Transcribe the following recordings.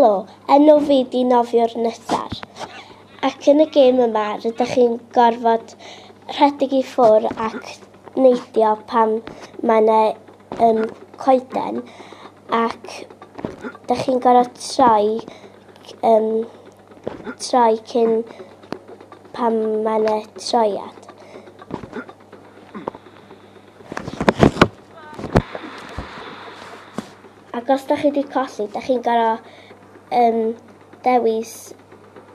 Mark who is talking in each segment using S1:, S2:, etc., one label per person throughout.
S1: Helo, enw fi di Nofiwr Nytar. Ac yn y gêm yma, rydych chi'n gorfod rhedeg i ffwr ac neidio pam mae yna coeden. Ac ydych chi'n gorfod troi cyn pam mae yna troiad. Ac os da chi wedi colli, da chi'n gorfod dewis,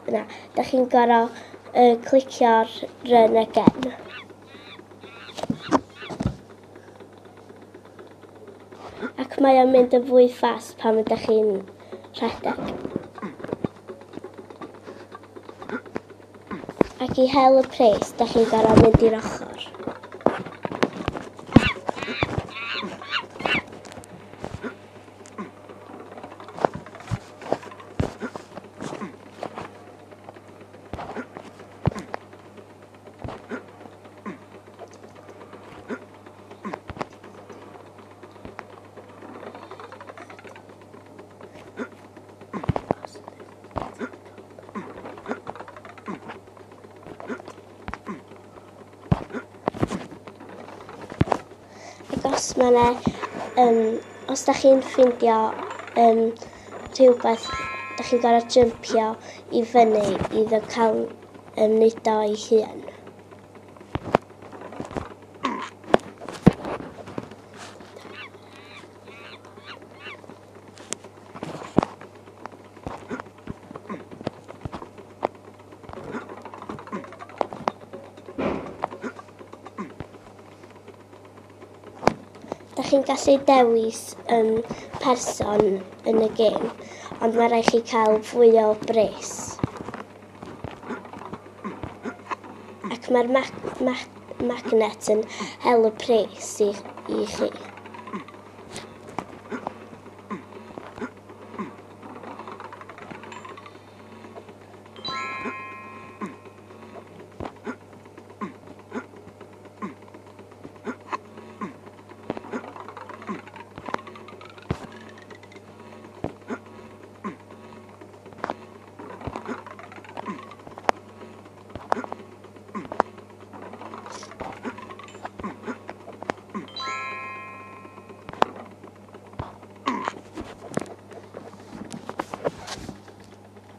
S1: da chi'n gorfod clicio'r run again. Ac mae o'n mynd yn fwy ffast pan ydych chi'n rhedeg. Ac i hel y pres, da chi'n gorfod mynd i'r ochr. Os da chi'n ffindio rhywbeth, da chi'n gorfod jympio i fyny iddo cael neud o ei hun. Da chi'n gallu dewis person yn y gêm, ond mae rhaid chi cael fwy o bres. Ac mae'r magnet yn hel y pres i chi.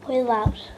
S1: Hwyl fawr.